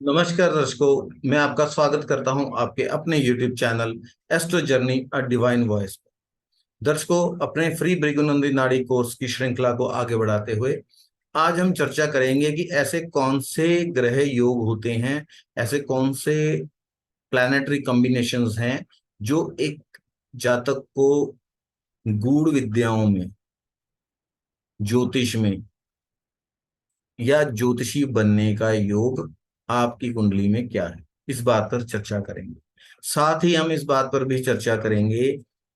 नमस्कार दर्शकों, मैं आपका स्वागत करता हूं आपके अपने YouTube channel astro journey a divine voice. दर्शकों, अपने फ्री भृगुनंदी नाड़ी कोर्स की श्रृंखला को आगे बढ़ाते हुए आज हम चर्चा करेंगे कि ऐसे कौन से ग्रह योग होते हैं, ऐसे कौन से प्लैनेटरी कॉम्बिनेशंस हैं जो एक जातक को गूढ़ विद्याओं में, ज्योतिष में या ज्योतिषी बनने का योग आपकी कुंडली में क्या है। इस बात पर चर्चा करेंगे। साथ ही हम इस बात पर भी चर्चा करेंगे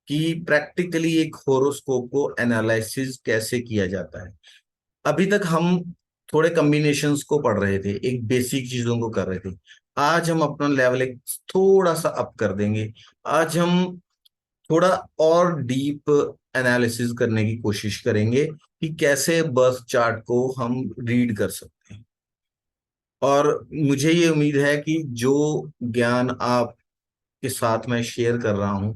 कि प्रैक्टिकली एक होरोस्कोप को एनालिसिस कैसे किया जाता है। अभी तक हम थोड़े कॉम्बिनेशंस को पढ़ रहे थे, एक बेसिक चीजों को कर रहे थे। आज हम अपना लेवल एक थोड़ा सा अप कर देंगे। आज हम थोड़ा और डीप एनालिसिस करने की कोशिश करेंगे कि कैसे बर्थ चार्ट को हम रीड कर सकते हैं। और मुझे ये उम्मीद है कि जो ज्ञान आपके साथ मैं शेयर कर रहा हूं,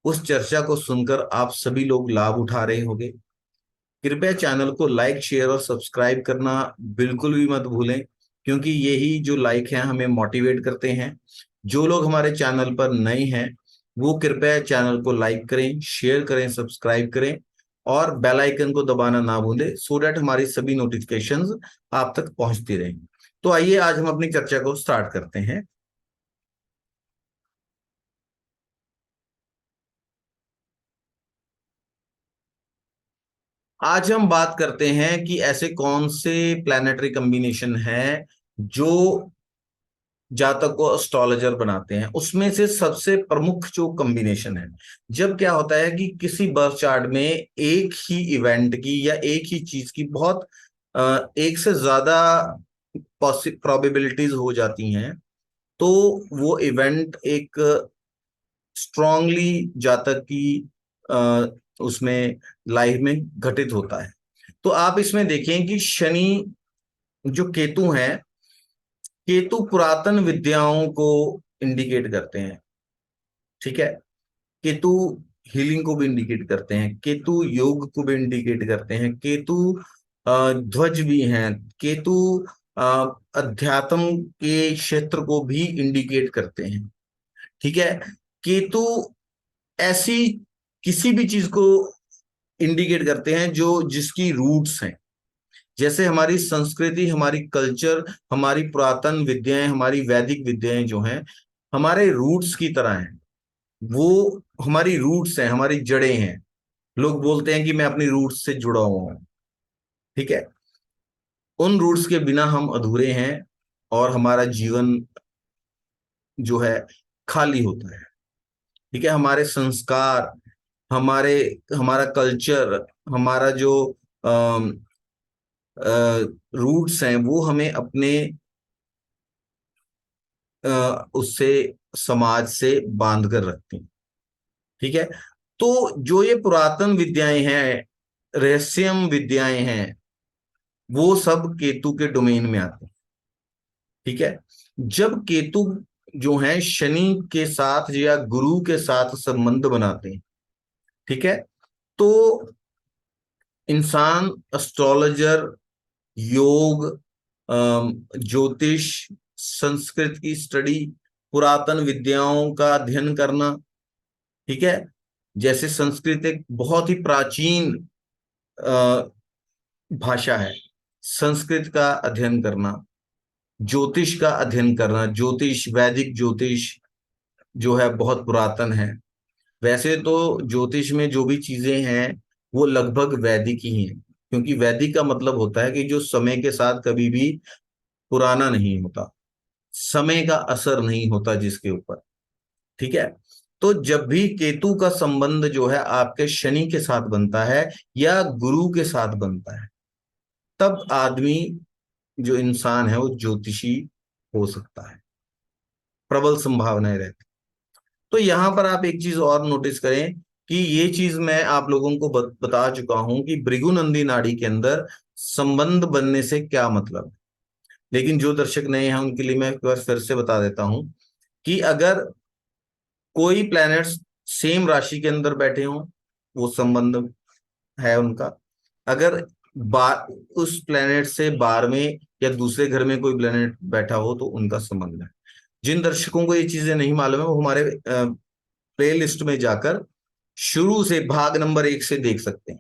उस चर्चा को सुनकर आप सभी लोग लाभ उठा रहे होंगे। कृपया चैनल को लाइक, शेयर और सब्सक्राइब करना बिल्कुल भी मत भूलें, क्योंकि यही जो लाइक हैं हमें मोटिवेट करते हैं। जो लोग हमारे चैनल पर नए हैं वो कृपया चैनल को लाइक करें, शेयर करें, सब्सक्राइब करें और बेल आइकन को दबाना ना भूलें, सो दैट हमारी सभी नोटिफिकेशंस आप तक पहुंचती रहें। तो आइए आज हम अपनी चर्चा को स्टार्ट करते हैं। आज हम बात करते हैं कि ऐसे कौन से प्लैनेटरी कॉम्बिनेशन हैं जो जातक को एस्ट्रोलॉजर बनाते हैं। उसमें से सबसे प्रमुख जो कॉम्बिनेशन है, जब क्या होता है कि किसी बर्थ चार्ट में एक ही इवेंट की या एक ही चीज की बहुत एक से ज्यादा प्रोबेबिलिटीज हो जाती हैं, तो वो इवेंट एक स्ट्रांगली जातक की अ, उसमें लाइफ में घटित होता है। तो आप इसमें देखें कि शनि, जो केतु हैं, केतु पुरातन विद्याओं को इंडिकेट करते हैं। ठीक है। केतु हीलिंग को भी इंडिकेट करते हैं, केतु योग को भी इंडिकेट करते हैं, केतु ध्वज भी हैं, केतु अ, अध्यात्म के क्षेत्र को भी इंडिकेट करते हैं। ठीक है। केतु ऐसी किसी भी चीज को इंडिकेट करते हैं जो जिसकी रूट्स हैं। जैसे हमारी संस्कृति, हमारी कल्चर, हमारी पुरातन विद्याएं, हमारी वैदिक विद्याएं जो हैं, हमारे रूट्स की तरह हैं। वो हमारी रूट्स हैं, हमारी जड़ें हैं। लोग बोलते हैं कि मैं अपनी रूट्स से जुड़ा हुआ हूं। ठीक है। उन रूट्स के बिना हम अधूरे हैं और हमारा जीवन जो है खाली होता है। ठीक है। हमारे संस्कार, हमारे हमारा कल्चर, हमारा जो रूट्स हैं वो हमें अपने उससे, समाज से बांध कर रखती हैं। ठीक है। तो जो ये पुरातन विद्याएं हैं, रहस्यम विद्याएं हैं, वो सब केतु के डोमेन में आते हैं। ठीक है। जब केतु जो है शनि के साथ या गुरु के साथ संबंध बनाते हैं, ठीक है, तो इंसान एस्ट्रोलॉजर, योग, ज्योतिष, संस्कृत की स्टडी, पुरातन विद्याओं का अध्ययन करना। ठीक है। जैसे संस्कृत एक बहुत ही प्राचीन अ, भाषा है। संस्कृत का अध्ययन करना, ज्योतिष का अध्ययन करना, ज्योतिष, वैदिक ज्योतिष जो है बहुत पुरातन है। वैसे तो ज्योतिष में जो भी चीजें हैं वो लगभग वैदिक ही हैं, क्योंकि वैदिक का मतलब होता है कि जो समय के साथ कभी भी पुराना नहीं होता, समय का असर नहीं होता जिसके ऊपर। ठीक है। तो जब भी केतु का संबंध जो है आपके शनि के साथ बनता है या गुरु के साथ बनता है, तब आदमी, जो इंसान है, वो ज्योतिषी हो सकता है। प्रबल संभावनाएं रहती। तो यहां पर आप एक चीज और नोटिस करें कि ये चीज मैं आप लोगों को बता चुका हूं कि भृगुनंदी नाड़ी के अंदर संबंध बनने से क्या मतलब है। लेकिन जो दर्शक नए हैं उनके लिए मैं एक बार फिर से बता देता हूं कि अगर कोई प्लैनेट्स सेम राशि के अंदर बैठे हों, वो संबंध है उनका। अगर उस प्लैनेट से 12वें या दूसरे घर में कोई प्लेनेट बैठा हो तो उनका संबंध है। जिन दर्शकों को ये चीजें नहीं मालूम है वो हमारे प्ले लिस्ट में जाकर शुरू से भाग नंबर 1 से देख सकते हैं।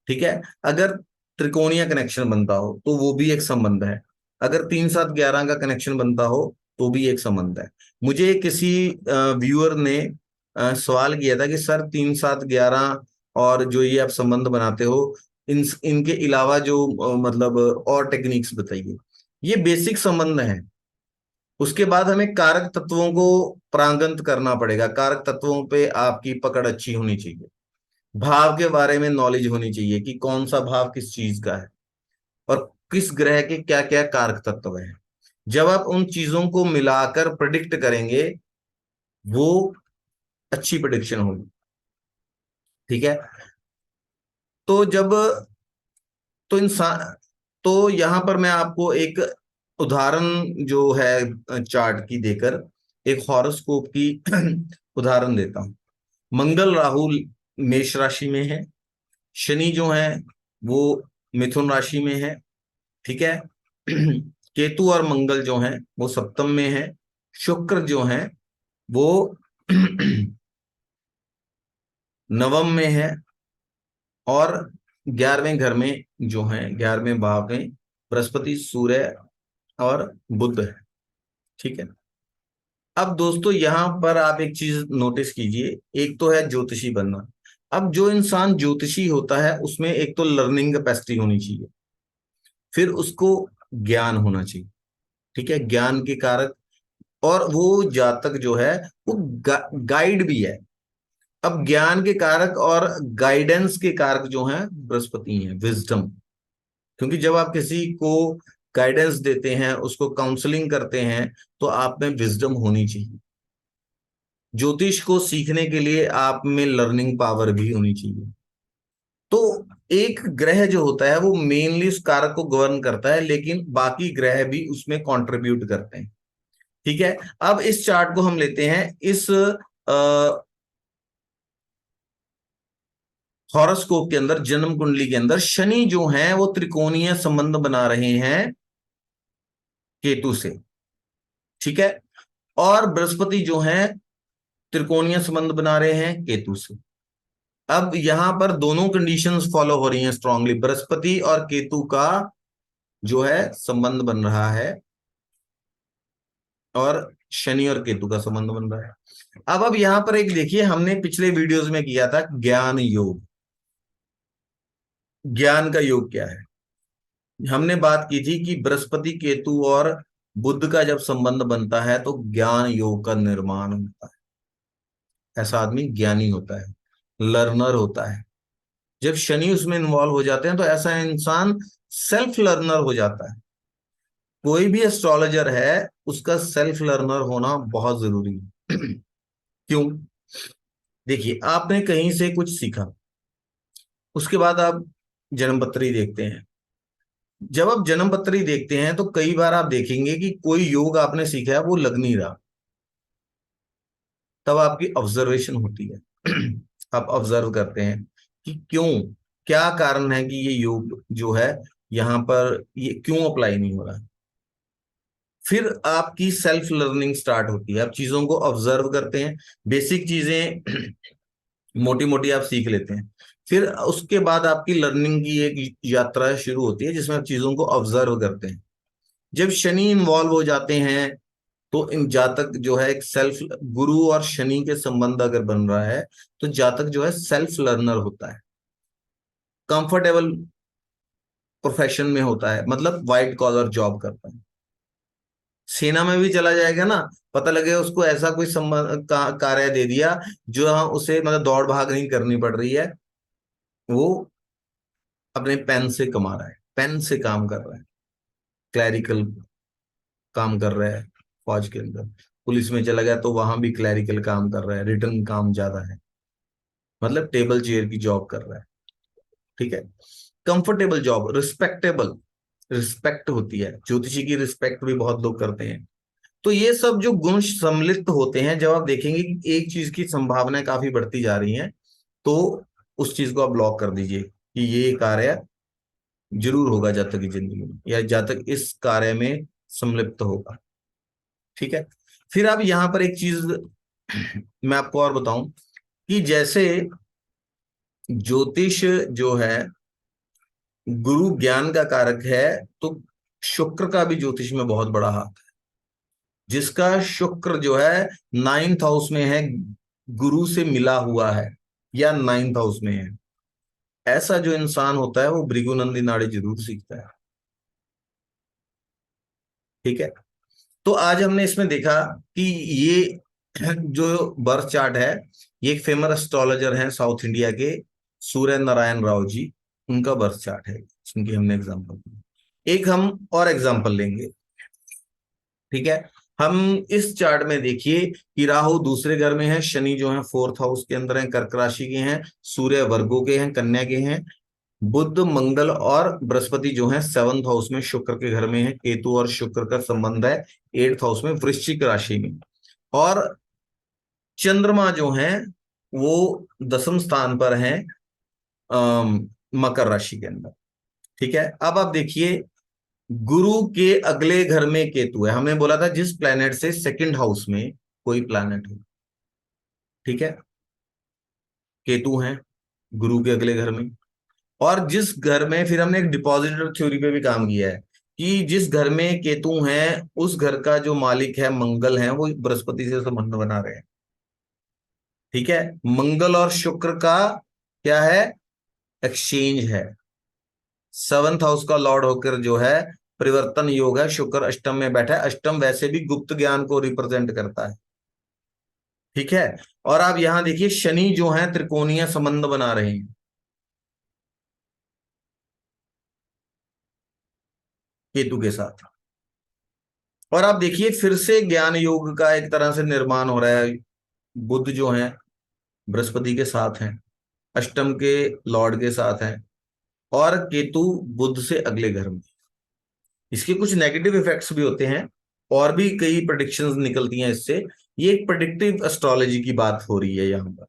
ठीक है। अगर त्रिकोणीय कनेक्शन बनता हो तो वो भी एक संबंध है। अगर 3 7 11 का कनेक्शन बनता हो तो भी एक संबंध है। मुझे किसी व्यूअर ने सवाल किया था कि सर 3 7 11 और जो ये आप संबंध बनाते हो, इनके अलावा जो मतलब और टेक्निक्स बताइए। ये बेसिक संबंध है। उसके बाद हमें कारक तत्वों को प्रांगंत करना पड़ेगा। कारक तत्वों पे आपकी पकड़ अच्छी होनी चाहिए। भाव के बारे में नॉलेज होनी चाहिए कि कौन सा भाव किस चीज का है और किस ग्रह के क्या क्या कारक तत्व हैं। जब आप उन चीजों को मिलाकर प्रिडिक्ट करेंगे, वो अच्छी प्रिडिक्शन होगी। ठीक है। तो जब तो इंसान तो यहां पर मैं आपको एक उदाहरण जो है चार्ट की देकर एक हॉरोस्कोप की उदाहरण देता हूं। मंगल राहु मेष राशि में है। शनि जो है वो मिथुन राशि में है। ठीक है। केतु और मंगल जो हैं वो सप्तम में है। शुक्र जो है वो नवम में है। और 11वें घर में जो है 11वें भाव में बृहस्पति सूर्य और बुध है। ठीक है। अब दोस्तों यहां पर आप एक चीज नोटिस कीजिए। एक तो है ज्योतिषी बनना। अब जो इंसान ज्योतिषी होता है उसमें एक तो लर्निंग कैपेसिटी होनी चाहिए, फिर उसको ज्ञान होना चाहिए। ठीक है। ज्ञान के कारक और वो जातक जो है वो गाइड भी है। अब ज्ञान के कारक और गाइडेंस के कारक जो हैं बृहस्पति हैं, विजडम। क्योंकि जब आप किसी को गाइडेंस देते हैं, उसको काउंसलिंग करते हैं, तो आप में विजडम होनी चाहिए। ज्योतिष को सीखने के लिए आप में लर्निंग पावर भी होनी चाहिए। तो एक ग्रह जो होता है वो मेनली उस कारक को गवर्न करता है, लेकिन बाकी ग्रह भी उसमें कंट्रीब्यूट करते हैं। ठीक है। अब इस चार्ट को हम लेते हैं। इस हॉरोस्कोप के अंदर, जन्म कुंडली के अंदर शनि जो है वो त्रिकोणीय संबंध बना रहे हैं केतु से। ठीक है। और बृहस्पति जो है त्रिकोणीय संबंध बना रहे हैं केतु से। अब यहां पर दोनों कंडीशंस फॉलो हो रही हैं स्ट्रांगली। बृहस्पति और केतु का जो है संबंध बन रहा है और शनि और केतु का संबंध बन रहा है। अब यहां पर एक देखिए, हमने पिछले वीडियोस में किया था ज्ञान योग। ज्ञान का योग क्या है? हमने बात की थी कि बृहस्पति केतु और बुध का जब संबंध बनता है तो ज्ञान योग का निर्माण होता है। ऐसा आदमी ज्ञानी होता है, लर्नर होता है। जब शनि उसमें इन्वॉल्व हो जाते हैं तो ऐसा इंसान सेल्फ लर्नर हो जाता है। कोई भी एस्ट्रोलॉजर है, उसका सेल्फ लर्नर होना बहुत जरूरी है। क्यों? देखिए, आपने कहीं से कुछ सीखा, उसके बाद आप जन्मपत्री देखते हैं। जब आप जन्मपत्री देखते हैं तो कई बार आप देखेंगे कि कोई योग आपने सीखा है वो लग नहीं रहा। तब आपकी ऑब्जर्वेशन होती है। आप ऑब्जर्व करते हैं कि क्यों, क्या कारण है कि ये योग जो है यहाँ पर ये क्यों अप्लाई नहीं हो रहा। फिर आपकी सेल्फ लर्निंग स्टार्ट होती है। आप चीजों को ऑब्जर्व करते हैं, बेसिक चीजें मोटी मोटी आप सीख लेते हैं। फिर उसके बाद आपकी लर्निंग की एक यात्रा शुरू होती है जिसमें आप चीजों को ऑब्जर्व करते हैं। जब शनि इन्वॉल्व हो जाते हैं तो इन जातक जो है एक सेल्फ, गुरु और शनि के संबंध अगर बन रहा है तो जातक जो है सेल्फ लर्नर होता है। कंफर्टेबल प्रोफेशन में होता है, मतलब व्हाइट कॉलर जॉब करता है। सेना में भी चला जाएगा ना, पता लगेगा उसको ऐसा कोई संबंध कार्य दे दिया जो उसे मतलब दौड़ भाग नहीं करनी पड़ रही है। वो अपने पेन से कमा रहा है, पेन से काम कर रहा है, क्लैरिकल काम कर रहा है। फौज के अंदर, पुलिस में चला गया तो वहां भी क्लैरिकल काम कर रहा है, रिटर्न काम ज्यादा है, मतलब टेबल चेयर की जॉब कर रहा है। ठीक है। कंफर्टेबल जॉब, रिस्पेक्टेबल, रिस्पेक्ट होती है। ज्योतिषी की रिस्पेक्ट भी बहुत लोग करते हैं। तो ये सब जो गुण सम्मिलित होते हैं, जब आप देखेंगे कि एक चीज की संभावनाएं काफी बढ़ती जा रही हैं, तो उस चीज को आप ब्लॉक कर दीजिए कि ये कार्य जरूर होगा जातक की जिंदगी में, या जातक इस कार्य में संलिप्त होगा। ठीक है। फिर अब यहां पर एक चीज मैं आपको और बताऊं कि जैसे ज्योतिष जो है गुरु ज्ञान का कारक है, तो शुक्र का भी ज्योतिष में बहुत बड़ा हाथ है। जिसका शुक्र जो है नाइन्थ हाउस में है, गुरु से मिला हुआ है, या नाइन्थ हाउस में है, ऐसा जो इंसान होता है वो भृगुनंदी नाड़ी जरूर सीखता है। ठीक है। तो आज हमने इसमें देखा कि ये जो बर्थ चार्ट है, ये एक फेमस एस्ट्रोलॉजर हैं साउथ इंडिया के, सूर्य नारायण राव जी, उनका बर्थ चार्ट है जिनकी हमने एग्जांपल दी। एक हम और एग्जांपल लेंगे। ठीक है। हम इस चार्ट में देखिए कि राहु दूसरे घर में है, शनि जो है फोर्थ हाउस के अंदर है, कर्क राशि के हैं, सूर्य वर्गो के हैं, कन्या के हैं, बुध मंगल और बृहस्पति जो है सेवंथ हाउस में शुक्र के घर में है, केतु और शुक्र का संबंध है एट्थ हाउस में वृश्चिक राशि में, और चंद्रमा जो है वो दसम स्थान पर है मकर राशि के अंदर। ठीक है। अब आप देखिए गुरु के अगले घर में केतु है। हमने बोला था जिस प्लेनेट से सेकंड हाउस में कोई प्लेनेट हो, ठीक है, केतु है गुरु के अगले घर में। और जिस घर में, फिर हमने एक डिपॉजिटर थ्योरी पे भी काम किया है कि जिस घर में केतु है उस घर का जो मालिक है मंगल है, वो बृहस्पति से संबंध बना रहे हैं। ठीक है। मंगल और शुक्र का क्या है, एक्सचेंज है। सेवंथ हाउस का लॉर्ड होकर जो है परिवर्तन योग है, शुक्र अष्टम में बैठा है। अष्टम वैसे भी गुप्त ज्ञान को रिप्रेजेंट करता है। ठीक है। और आप यहां देखिए शनि जो है त्रिकोणीय संबंध बना रहे हैं केतु के साथ। और आप देखिए फिर से ज्ञान योग का एक तरह से निर्माण हो रहा है। बुध जो है बृहस्पति के साथ हैं, अष्टम के लॉर्ड के साथ हैं, और केतु बुध से अगले घर में। इसके कुछ नेगेटिव इफेक्ट्स भी होते हैं, और भी कई प्रेडिक्शंस निकलती हैं इससे। ये एक प्रेडिक्टिव एस्ट्रोलॉजी की बात हो रही है यहाँ पर।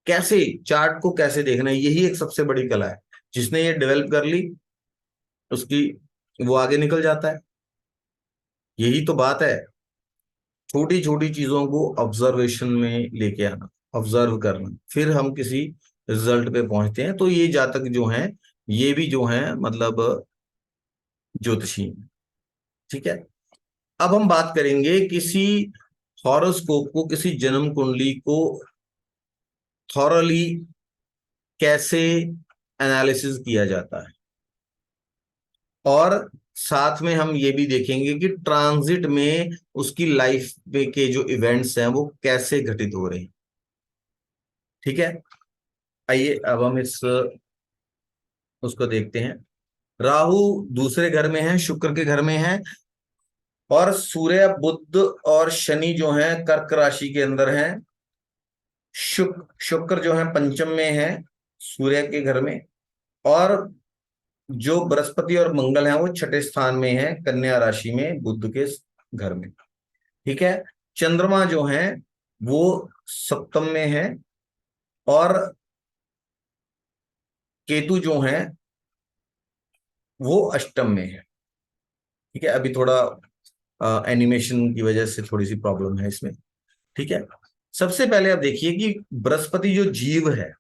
कैसे चार्ट को कैसे देखना है, यही एक सबसे बड़ी कला है। जिसने ये डेवलप कर ली उसकी, वो आगे निकल जाता है। यही तो बात है, छोटी छोटी चीजों को ऑब्जर्वेशन में लेके आना, ऑब्जर्व करना, फिर हम किसी रिजल्ट पे पहुंचते हैं। तो ये जातक जो हैं, ये भी जो हैं मतलब ज्योतिषी हैं। ठीक है। अब हम बात करेंगे किसी हॉरोस्कोप को, किसी जन्म कुंडली को थॉरली कैसे एनालिसिस किया जाता है, और साथ में हम ये भी देखेंगे कि ट्रांजिट में उसकी लाइफ में के जो इवेंट्स हैं वो कैसे घटित हो रहे हैं। ठीक है। आइए अब हम इस उसको देखते हैं। राहु दूसरे घर में है, शुक्र के घर में है, और सूर्य बुध और शनि जो है कर्क राशि के अंदर है। शुक्र जो है पंचम में है सूर्य के घर में, और जो बृहस्पति और मंगल है वो छठे स्थान में है कन्या राशि में बुध के घर में। ठीक है। चंद्रमा जो है वो सप्तम में है, और केतु जो है वो अष्टम में है। ठीक है। अभी थोड़ा एनिमेशन की वजह से थोड़ी सी प्रॉब्लम है इसमें। ठीक है। सबसे पहले आप देखिए कि बृहस्पति जो जीव है,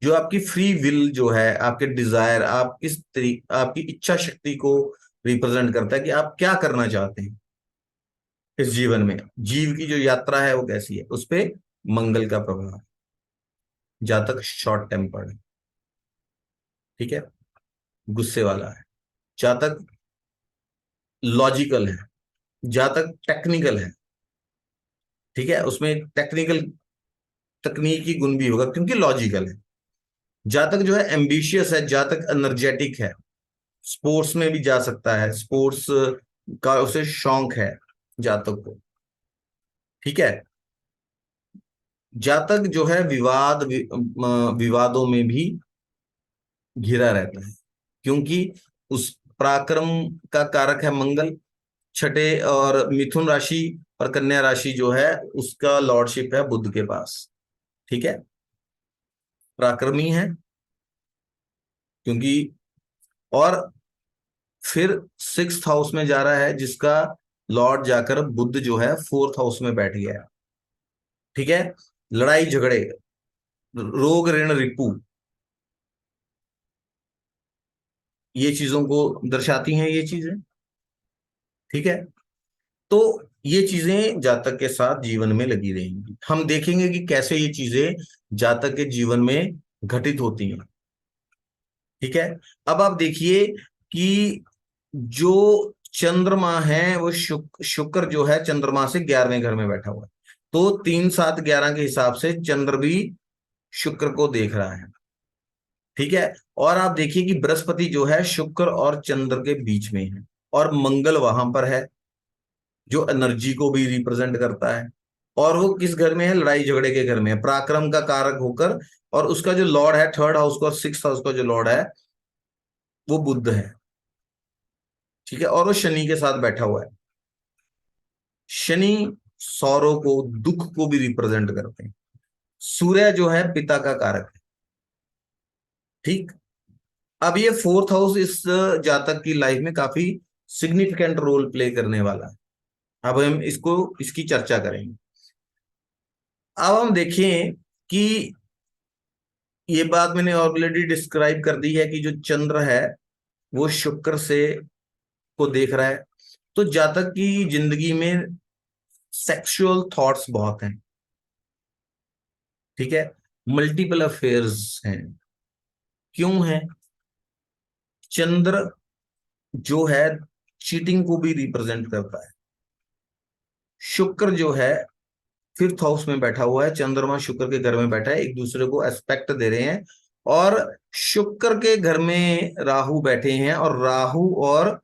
जो आपकी फ्री विल जो है, आपके डिजायर, आप किस तरीके, आपकी इच्छा शक्ति को रिप्रेजेंट करता है कि आप क्या करना चाहते हैं इस जीवन में, जीव की जो यात्रा है वो कैसी है, उस पे मंगल का प्रभाव है। जातक शॉर्ट टेम्पर्ड है। ठीक है, गुस्से वाला है। जातक लॉजिकल है। जातक टेक्निकल है। ठीक है, उसमें टेक्निकल, तकनीकी गुण भी होगा क्योंकि लॉजिकल है। जातक जो है एम्बिशियस है, जातक एनर्जेटिक है, स्पोर्ट्स में भी जा सकता है, स्पोर्ट्स का उसे शौक है जातक को। ठीक है। जातक जो है विवादों में भी घिरा रहता है, क्योंकि उस पराक्रम का कारक है मंगल। छठे और मिथुन राशि और कन्या राशि जो है उसका लॉर्डशिप है बुध के पास। ठीक है। पराक्रमी है क्योंकि और फिर सिक्स्थ हाउस में जा रहा है, जिसका लॉर्ड जाकर बुध जो है फोर्थ हाउस में बैठ गया है। ठीक है। लड़ाई झगड़े, रोग ऋण रिपू, ये चीजों को दर्शाती हैं ये चीजें। ठीक है। तो ये चीजें जातक के साथ जीवन में लगी रहेंगी। हम देखेंगे कि कैसे ये चीजें जातक के जीवन में घटित होती हैं। ठीक है। अब आप देखिए कि जो चंद्रमा है वो शुक्र जो है चंद्रमा से 11वें घर में बैठा हुआ है। तो 3 7 11 के हिसाब से चंद्र भी शुक्र को देख रहा है। ठीक है। और आप देखिए कि बृहस्पति जो है शुक्र और चंद्र के बीच में है, और मंगल वहां पर है जो एनर्जी को भी रिप्रेजेंट करता है। और वो किस घर में है? लड़ाई झगड़े के घर में है, पराक्रम का कारक होकर। और उसका जो लॉर्ड है थर्ड हाउस का और सिक्स हाउस का जो लॉर्ड है वो बुध है। ठीक है। और वो शनि के साथ बैठा हुआ है। शनि सौरों को, दुख को भी रिप्रेजेंट करते हैं। सूर्य जो है पिता का कारक है। ठीक। अब ये फोर्थ हाउस इस जातक की लाइफ में काफी सिग्निफिकेंट रोल प्ले करने वाला है। अब हम इसको, इसकी चर्चा करेंगे। अब हम देखें कि ये बात मैंने ऑलरेडी डिस्क्राइब कर दी है कि जो चंद्र है वो शुक्र से को देख रहा है। तो जातक की जिंदगी में सेक्सुअल थॉट्स बहुत हैं। ठीक है। मल्टीपल अफेयर्स हैं। क्यों है? चंद्र जो है चीटिंग को भी रिप्रेजेंट करता है। शुक्र जो है फिफ्थ हाउस में बैठा हुआ है, चंद्रमा शुक्र के घर में बैठा है, एक दूसरे को एस्पेक्ट दे रहे हैं। और शुक्र के घर में राहु बैठे हैं, और राहु और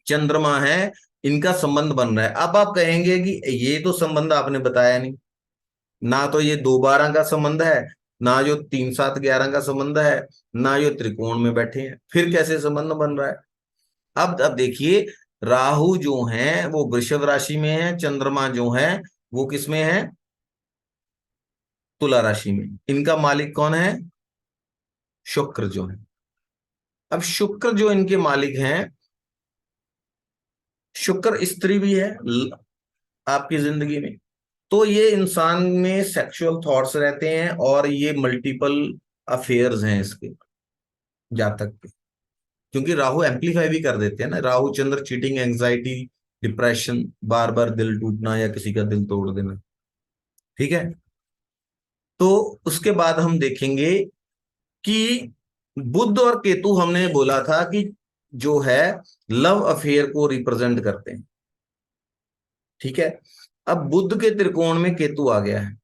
चंद्रमा है, इनका संबंध बन रहा है। अब आप कहेंगे कि ये तो संबंध आपने बताया नहीं, ना तो ये 2 12 का संबंध है, ना जो 3 7 11 का संबंध है, ना जो त्रिकोण में बैठे हैं, फिर कैसे संबंध बन रहा है? अब देखिए, राहु जो है वो वृषभ राशि में है, चंद्रमा जो है वो किस में है? तुला राशि में। इनका मालिक कौन है? शुक्र जो है। अब शुक्र जो इनके मालिक हैं, शुक्र स्त्री भी है आपकी जिंदगी में। तो ये इंसान में सेक्सुअल थॉट्स रहते हैं, और ये मल्टीपल अफेयर्स हैं इसके जातक के। क्योंकि राहु एम्पलीफाई भी कर देते हैं ना, राहु चंद्र चीटिंग, एंजाइटी, डिप्रेशन, बार बार दिल टूटना या किसी का दिल तोड़ देना। ठीक है। तो उसके बाद हम देखेंगे कि बुध और केतु, हमने बोला था कि जो है लव अफेयर को रिप्रेजेंट करते हैं। ठीक है। अब बुध के त्रिकोण में केतु आ गया है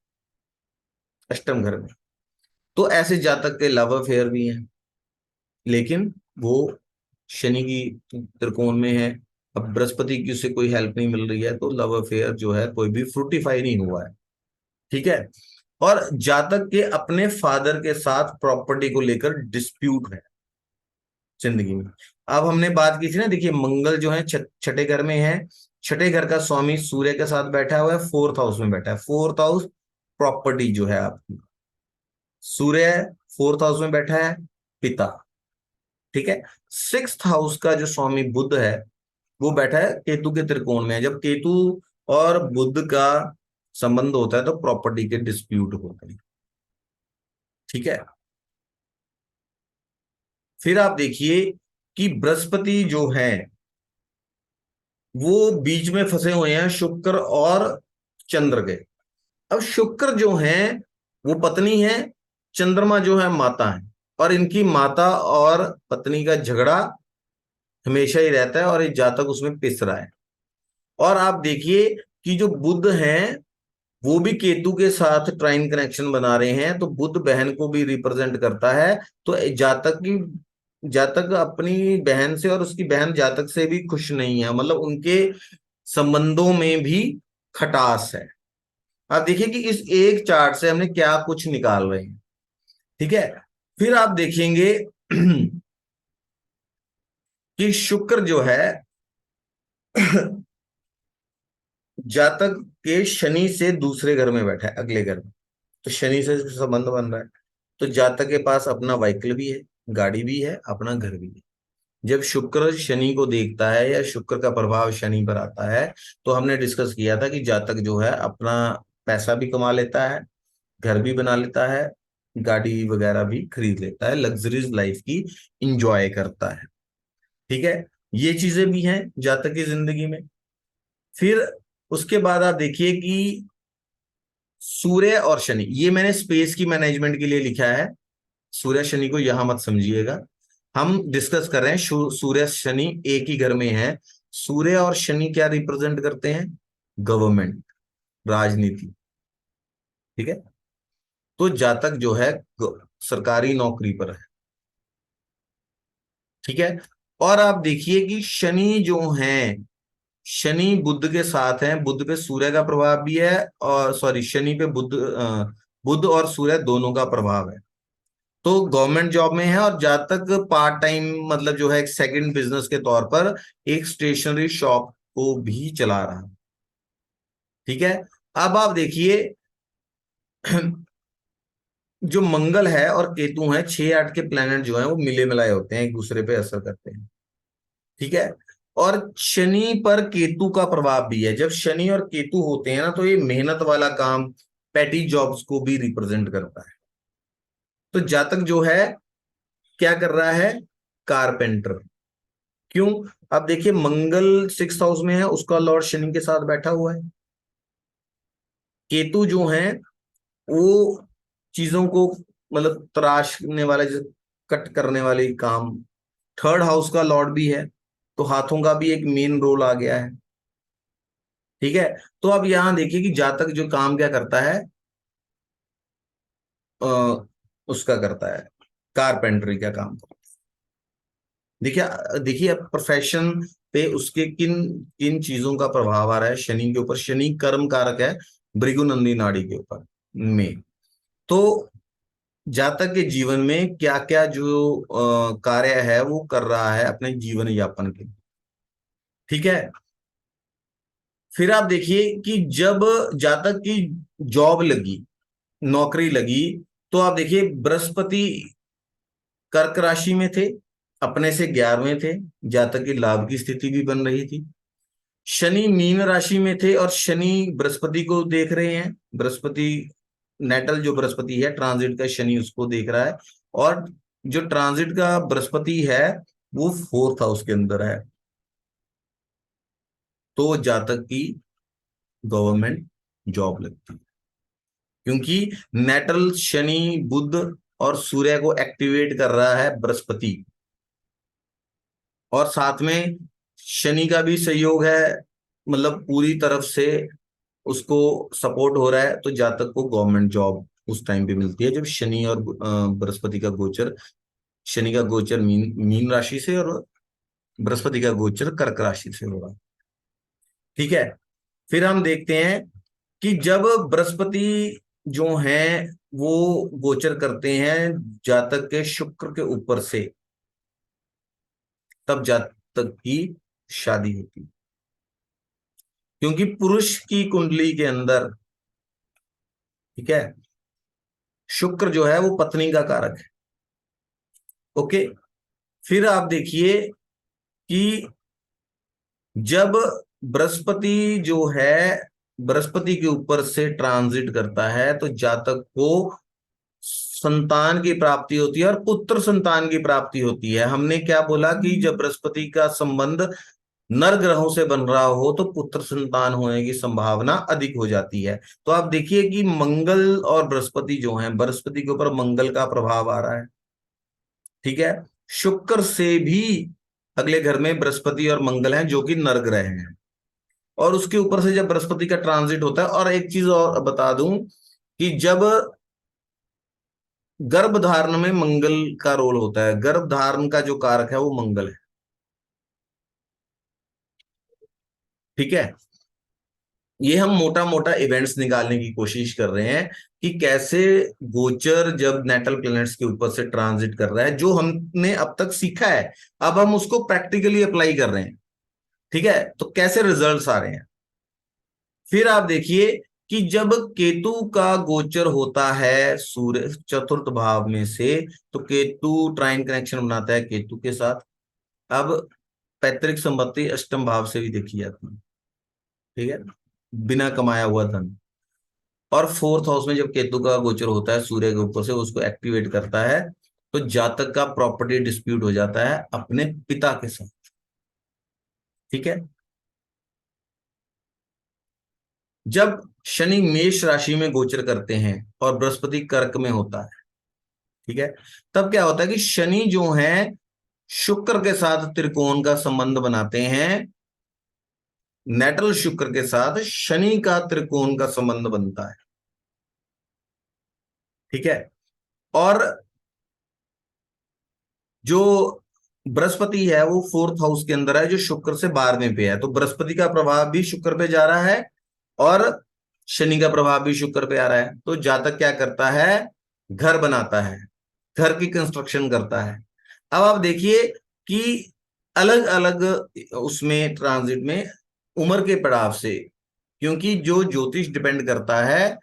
अष्टम घर में। तो ऐसे जातक के लव अफेयर भी हैं, लेकिन वो शनि की त्रिकोण में है। अब बृहस्पति की उससे कोई हेल्प नहीं मिल रही है, तो लव अफेयर जो है कोई भी फ्रूटिफाई नहीं हुआ है। ठीक है। और जातक के अपने फादर के साथ प्रॉपर्टी को लेकर डिस्प्यूट है जिंदगी में। अब हमने बात की थी ना, देखिए मंगल जो है छठे घर में है। छठे घर का स्वामी सूर्य के साथ बैठा हुआ है, फोर्थ हाउस में बैठा है। फोर्थ हाउस प्रॉपर्टी जो है आपकी, सूर्य फोर्थ हाउस में बैठा है, पिता। ठीक है। सिक्स्थ हाउस का जो स्वामी बुध है वो बैठा है केतु के त्रिकोण में है। जब केतु और बुध का संबंध होता है तो प्रॉपर्टी के डिस्प्यूट होते हैं। ठीक है। फिर आप देखिए कि बृहस्पति जो है वो बीच में फंसे हुए हैं शुक्र और चंद्र के। अब शुक्र जो है वो पत्नी है, चंद्रमा जो है माता है। और इनकी माता और पत्नी का झगड़ा हमेशा ही रहता है, और ये जातक उसमें पिस रहा है। और आप देखिए कि जो बुध हैं वो भी केतु के साथ ट्राइन कनेक्शन बना रहे हैं, तो बुध बहन को भी रिप्रेजेंट करता है। तो जातक अपनी बहन से और उसकी बहन जातक से भी खुश नहीं है, मतलब उनके संबंधों में भी खटास है। आप देखिए कि इस एक चार्ट से हमने क्या कुछ निकाल रहे हैं। ठीक है। फिर आप देखेंगे कि शुक्र जो है जातक के शनि से दूसरे घर में बैठा है, अगले घर में। तो शनि से संबंध बन रहा है। तो जातक के पास अपना व्हीकल भी है, गाड़ी भी है, अपना घर भी है। जब शुक्र शनि को देखता है या शुक्र का प्रभाव शनि पर आता है, तो हमने डिस्कस किया था कि जातक जो है अपना पैसा भी कमा लेता है, घर भी बना लेता है, गाड़ी वगैरह भी खरीद लेता है, लग्जरीज लाइफ की इंजॉय करता है। ठीक है, ये चीजें भी हैं जातक की जिंदगी में। फिर उसके बाद आप देखिए कि सूर्य और शनि, ये मैंने स्पेस की मैनेजमेंट के लिए लिखा है, सूर्य शनि को यहां मत समझिएगा। हम डिस्कस कर रहे हैं सूर्य शनि एक ही घर में है। सूर्य और शनि क्या रिप्रेजेंट करते हैं? गवर्नमेंट, राजनीति। ठीक है, तो जातक जो है सरकारी नौकरी पर है। ठीक है, और आप देखिए कि शनि जो है, शनि बुध के साथ है, बुध पे सूर्य का प्रभाव भी है, और सॉरी शनि पे बुध और सूर्य दोनों का प्रभाव है। तो गवर्नमेंट जॉब में है, और जातक पार्ट टाइम मतलब जो है एक सेकंड बिजनेस के तौर पर एक स्टेशनरी शॉप को भी चला रहा है। ठीक है, अब आप देखिए जो मंगल है और केतु है, 6 8 के प्लेनेट जो है वो मिले मिलाए होते हैं, एक दूसरे पे असर करते हैं। ठीक है, और शनि पर केतु का प्रभाव भी है। जब शनि और केतु होते हैं ना, तो ये मेहनत वाला काम, पैटी जॉब्स को भी रिप्रेजेंट करता है। तो जातक जो है क्या कर रहा है? कारपेंटर। क्यों? अब देखिए मंगल 6 हाउस में है, उसका लॉर्ड शनि के साथ बैठा हुआ है। केतु जो है वो चीजों को मतलब तराशने वाले, कट करने वाले काम। 3rd हाउस का लॉर्ड भी है, तो हाथों का भी एक मेन रोल आ गया है। ठीक है, तो अब यहां देखिए कि जातक जो काम क्या करता है, आ, उसका करता है कारपेंटरी का काम। देखिए देखिए अब प्रोफेशन पे उसके किन किन चीजों का प्रभाव आ रहा है शनि के ऊपर। शनि कर्म कारक है, भृगुनंदी नाड़ी के ऊपर में। तो जातक के जीवन में क्या क्या जो कार्य है वो कर रहा है अपने जीवन यापन के। ठीक है, फिर आप देखिए कि जब जातक की जॉब लगी, नौकरी लगी, तो आप देखिए बृहस्पति कर्क राशि में थे, अपने से 11वें थे, जातक की लाभ की स्थिति भी बन रही थी। शनि मीन राशि में थे, और शनि बृहस्पति को देख रहे हैं। बृहस्पति नेटल जो बृहस्पति है, ट्रांजिट का शनि उसको देख रहा है, और जो ट्रांजिट का बृहस्पति है वो 4th हाउस के अंदर है। तो जातक की गवर्नमेंट जॉब लगती है, क्योंकि नेटल शनि बुध और सूर्य को एक्टिवेट कर रहा है बृहस्पति, और साथ में शनि का भी सहयोग है, मतलब पूरी तरफ से उसको सपोर्ट हो रहा है। तो जातक को गवर्नमेंट जॉब उस टाइम पे मिलती है जब शनि और बृहस्पति का गोचर, शनि का गोचर मीन मीन राशि से, और बृहस्पति का गोचर कर्क राशि से हो रहा है। ठीक है, फिर हम देखते हैं कि जब बृहस्पति जो हैं वो गोचर करते हैं जातक के शुक्र के ऊपर से, तब जातक की शादी होती है। क्योंकि पुरुष की कुंडली के अंदर, ठीक है, शुक्र जो है वो पत्नी का कारक है। ओके, फिर आप देखिए कि जब बृहस्पति जो है बृहस्पति के ऊपर से ट्रांजिट करता है, तो जातक को संतान की प्राप्ति होती है, और पुत्र संतान की प्राप्ति होती है। हमने क्या बोला कि जब बृहस्पति का संबंध नर ग्रहों से बन रहा हो तो पुत्र संतान होने की संभावना अधिक हो जाती है। तो आप देखिए कि मंगल और बृहस्पति जो हैं, बृहस्पति के ऊपर मंगल का प्रभाव आ रहा है। ठीक है, शुक्र से भी अगले घर में बृहस्पति और मंगल हैं जो कि नर ग्रह हैं, और उसके ऊपर से जब बृहस्पति का ट्रांजिट होता है। और एक चीज और बता दूं कि जब गर्भ धारण में मंगल का रोल होता है, गर्भ धारण का जो कारक है वो मंगल है। ठीक है, ये हम मोटा मोटा इवेंट्स निकालने की कोशिश कर रहे हैं कि कैसे गोचर जब नेटल प्लैनेट्स के ऊपर से ट्रांजिट कर रहा है, जो हमने अब तक सीखा है अब हम उसको प्रैक्टिकली अप्लाई कर रहे हैं। ठीक है, तो कैसे रिजल्ट्स आ रहे हैं। फिर आप देखिए कि जब केतु का गोचर होता है सूर्य 4th भाव में से, तो केतु ट्राइन कनेक्शन बनाता है केतु के साथ। अब पैतृक संपत्ति अष्टम भाव से भी देखी जाती है, ठीक है, बिना कमाया हुआ धन। और फोर्थ हाउस में जब केतु का गोचर होता है सूर्य के ऊपर से, उसको एक्टिवेट करता है, तो जातक का प्रॉपर्टी डिस्प्यूट हो जाता है अपने पिता के साथ, ठीक है। जब शनि मेष राशि में गोचर करते हैं और बृहस्पति कर्क में होता है, ठीक है, तब क्या होता है कि शनि जो है शुक्र के साथ त्रिकोण का संबंध बनाते हैं। नेटल शुक्र के साथ शनि का त्रिकोण का संबंध बनता है, ठीक है। और जो बृहस्पति है वो फोर्थ हाउस के अंदर है, जो शुक्र से 12वें पे है, तो बृहस्पति का प्रभाव भी शुक्र पे जा रहा है और शनि का प्रभाव भी शुक्र पे आ रहा है। तो जातक क्या करता है, घर बनाता है, घर की कंस्ट्रक्शन करता है। अब आप देखिए कि अलग अलग उसमें ट्रांजिट में उम्र के पड़ाव से, क्योंकि जो ज्योतिष डिपेंड करता है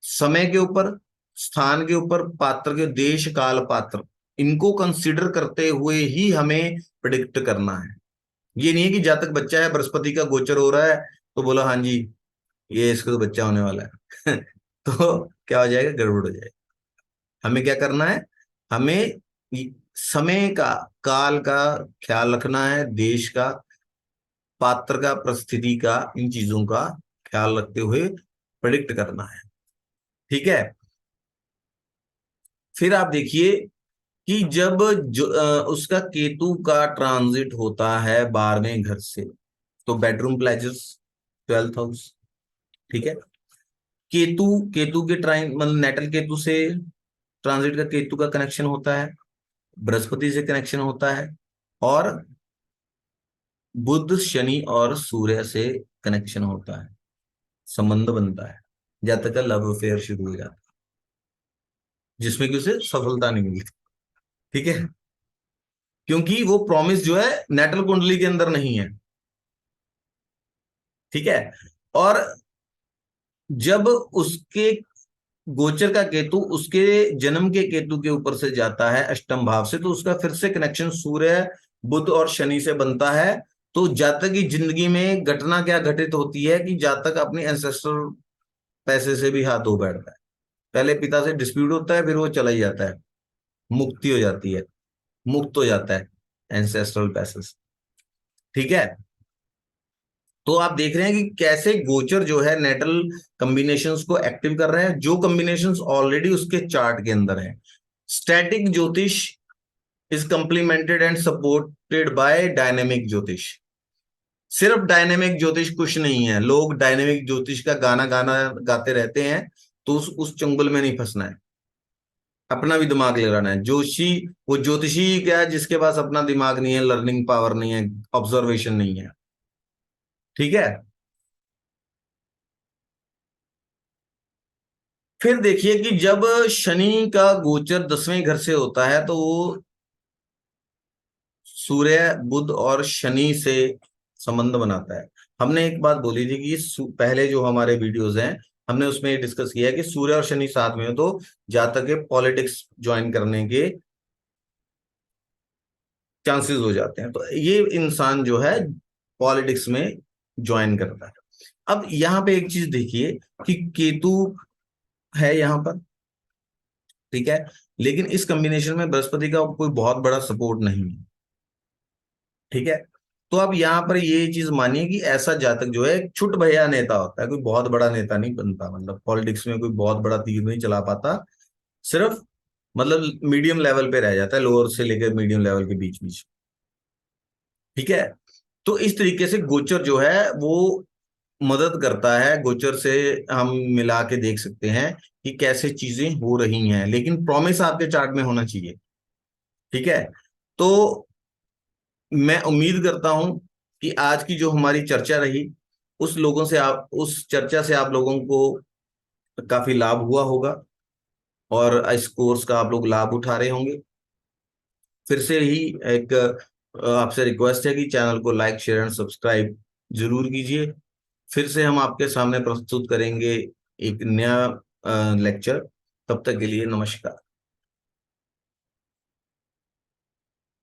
समय के ऊपर, स्थान के ऊपर, पात्र के देश काल पात्र, इनको कंसीडर करते हुए ही हमें प्रिडिक्ट करना है। ये नहीं है कि जातक बच्चा है, बृहस्पति का गोचर हो रहा है तो बोला हाँ जी ये इसका तो बच्चा होने वाला है तो क्या हो जाएगा, गड़बड़ हो जाएगा। हमें क्या करना है, हमें समय का, काल का ख्याल रखना है, देश का, पात्र का, परिस्थिति का, इन चीजों का ख्याल रखते हुए प्रिडिक्ट करना है, ठीक है। फिर आप देखिए कि जब उसका केतु का ट्रांजिट होता है 12वें घर से, तो बेडरूम प्लेजर्स, 12th हाउस, ठीक है। केतु, केतु के ट्राइन मतलब नेटल केतु से ट्रांजिट का केतु का कनेक्शन होता है, बृहस्पति से कनेक्शन होता है, और बुध शनि और सूर्य से कनेक्शन होता है, संबंध बनता है, जब तक का लव अफेयर शुरू हो जाता है, जिसमें कि उसे सफलता नहीं मिलती, ठीक है, क्योंकि वो प्रॉमिस जो है नेटल कुंडली के अंदर नहीं है, ठीक है। और जब उसके गोचर का केतु उसके जन्म के केतु के ऊपर से जाता है अष्टम भाव से, तो उसका फिर से कनेक्शन सूर्य, बुध और शनि से बनता है। तो जातक की जिंदगी में घटना क्या घटित होती है कि जातक अपने एंसेस्ट्रल पैसे से भी हाथ धो बैठता है। पहले पिता से डिस्प्यूट होता है, फिर वो चला ही जाता है, मुक्ति हो जाती है, मुक्त हो जाता है एंसेस्ट्रल पैसे से, ठीक है। तो आप देख रहे हैं कि कैसे गोचर जो है नेटल कॉम्बिनेशंस को एक्टिव कर रहे हैं, जो कॉम्बिनेशंस ऑलरेडी उसके चार्ट के अंदर है। स्टैटिक ज्योतिष is complemented and supported by dynamic ज्योतिष। सिर्फ डायनेमिक ज्योतिष कुछ नहीं है, लोग डायनेमिक ज्योतिष का गाना गाना गाते रहते हैं, तो उस चंगुल में नहीं फंसना है, अपना भी दिमाग लगाना है। जोशी, वो ज्योतिषी क्या है जिसके पास अपना दिमाग नहीं है, लर्निंग पावर नहीं है, ऑब्जर्वेशन नहीं है, ठीक है। फिर देखिए कि जब शनि का गोचर 10वें घर से होता है, तो वो सूर्य, बुध और शनि से संबंध बनाता है। हमने एक बात बोली थी कि पहले जो हमारे वीडियोस हैं, हमने उसमें डिस्कस किया है कि सूर्य और शनि साथ में हो तो जातक के पॉलिटिक्स ज्वाइन करने के चांसेस हो जाते हैं। तो ये इंसान जो है पॉलिटिक्स में ज्वाइन करता है। अब यहाँ पे एक चीज देखिए कि केतु है यहाँ पर, ठीक है, लेकिन इस कॉम्बिनेशन में बृहस्पति का कोई बहुत बड़ा सपोर्ट नहीं है, ठीक है। तो अब यहाँ पर ये चीज मानिए कि ऐसा जातक जो है एक छुट भैया नेता होता है, कोई बहुत बड़ा नेता नहीं बनता, मतलब पॉलिटिक्स में कोई बहुत बड़ा तीर नहीं चला पाता, सिर्फ मतलब मीडियम लेवल पे रह जाता है, लोअर से लेकर मीडियम लेवल के बीच बीच, ठीक है। तो इस तरीके से गोचर जो है वो मदद करता है। गोचर से हम मिला के देख सकते हैं कि कैसे चीजें हो रही हैं, लेकिन प्रॉमिस आपके चार्ट में होना चाहिए, ठीक है। तो मैं उम्मीद करता हूं कि आज की जो हमारी चर्चा रही, उस चर्चा से आप लोगों को काफी लाभ हुआ होगा और इस कोर्स का आप लोग लाभ उठा रहे होंगे। फिर से ही एक आपसे रिक्वेस्ट है कि चैनल को लाइक, शेयर एंड सब्सक्राइब जरूर कीजिए। फिर से हम आपके सामने प्रस्तुत करेंगे एक नया लेक्चर। तब तक के लिए नमस्कार।